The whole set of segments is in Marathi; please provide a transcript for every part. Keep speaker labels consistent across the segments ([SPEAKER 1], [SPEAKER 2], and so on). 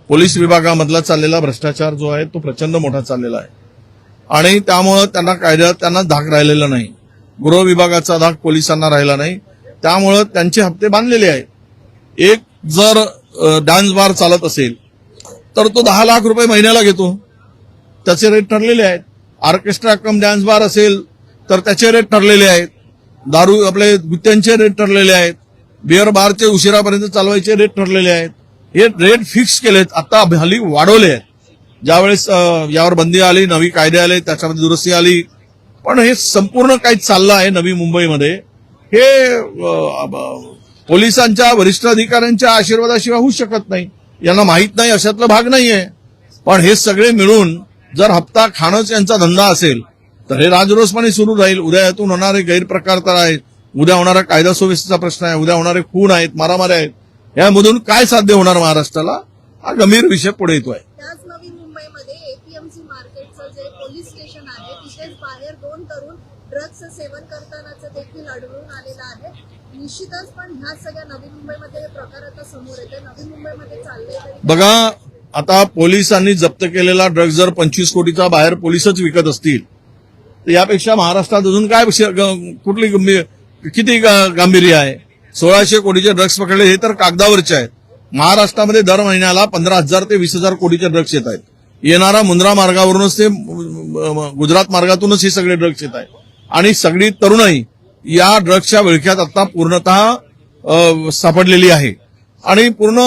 [SPEAKER 1] पोलीस विभागामधला चाललेला भ्रष्टाचार जो आहे तो प्रचंड मोठा चाललेला आहे आणि त्यामुळे त्यांना धाक राहिलेला नाही. गृह विभागाचा धाक पोलिसांना राहिला नाही. त्यामुळे त्यांचे हप्ते बांधलेले आहेत. एक जर डान्स बार चालत असेल तर तो 10 लाख रुपये महिन्याला घेतो, त्याचे रेट ठरलेले आहेत. ऑर्केस्ट्रा कम डान्स बार असेल तर त्याचे रेट ठरलेले आहेत. दारू आपले गुत्त्यांचे रेट ठरलेले आहेत. बिअर बारचे उशिरापर्यंत चालवायचे रेट ठरलेले आहेत. हे रेट फिक्स केलेत, आता हल्ली वाढवले आहेत. ज्यावेळेस यावर बंदी आली, नवी कायदे आले, त्याच्यामध्ये दुरुस्ती आली, पण हे संपूर्ण काही चाललं आहे नवी मुंबईमध्ये. हे पोलिसांच्या वरिष्ठ अधिकाऱ्यांच्या आशीर्वादाशिवाय होऊ शकत नाही. यांना माहित नाही अशातला भाग नाहीये. पण हे सगळे मिळून जर हप्ता खाणंच यांचा धंदा असेल तर हे राजरोसपणे सुरू राहील. उद्या यातून होणारे गैरप्रकार तर आहेत, उद्या होणारा कायदा सुव्यवस्थेचा प्रश्न आहे, उद्या होणारे खून आहेत, मारामाऱ्या आहेत. यामधून काय साध्य होणार महाराष्ट्राला, हा गंभीर विषय पुढे येतोय.
[SPEAKER 2] त्याच नवी मुंबईमध्ये एपीएमसी मार्केटचं जे पोलीस स्टेशन आहे तिथेच बाहेर 2 तरुण ड्रग्सचं सेवन करतानाचं देखील आढळून आलेलं आहे. निश्चितच पण ह्या सगळ्या नवी मुंबईमध्ये हे प्रकार आता समोर येते. नवी मुंबईमध्ये चालले
[SPEAKER 1] बघा, आता पोलिसांनी जप्त केलेला ड्रग्ज जर 25 कोटीचा बाहेर पोलीसच विकत असतील तर यापेक्षा महाराष्ट्रात अजून काय किती गांभीर्य आहे. 1600 कोटीचे ड्रग्ज पकडले, हे तर कागदावरचे आहेत. महाराष्ट्रामध्ये दर महिन्याला 15,000 ते 20,000 कोटीचे ड्रग्ज येत आहेत. येणारा मुंद्रा मार्गावरूनच ते गुजरात मार्गातूनच हे सगळे ड्रग्ज येत आहेत. आणि सगळी तरुणाई या ड्रग्जच्या विळख्यात आता पूर्णतः सापडलेली आहे. आणि पूर्ण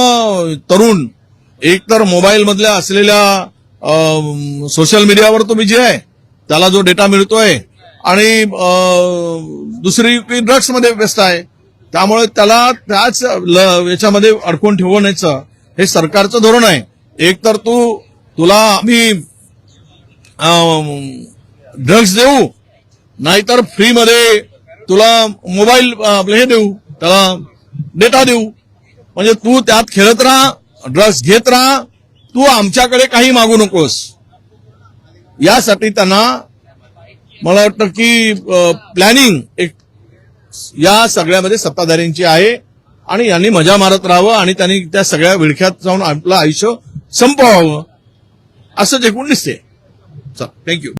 [SPEAKER 1] तरुण एकतर मोबाईल मधल्या असलेल्या सोशल मीडियावर तो बिझी आहे, त्याला जो डेटा मिळतोय, आणि दुसरी ड्रग्स मध्ये व्यस्त आहे. त्यामुळे त्याला त्याच याच्यामध्ये अडकून ठेवण्याचं हे सरकारचं धोरण आहे. एकतर तुला आम्ही ड्रग्ज देऊ, नाहीतर फ्रीमध्ये तुला मोबाईल हे देऊ, त्याला डेटा देऊ. म्हणजे तू त्यात खेळत राहा, ड्रग्ज घेत राहा, तू आमच्याकडे काही मागू नकोस. यासाठी त्यांना मला वाटतं की प्लॅनिंग एक या सगळ्यामध्ये सत्ताधाऱ्यांची आहे आणि यांनी मजा मारत राहावं आणि त्यांनी त्या सगळ्या विळख्यात जाऊन आपलं आयुष्य संपवावं असं जे कोण दिसते. थँक्यू.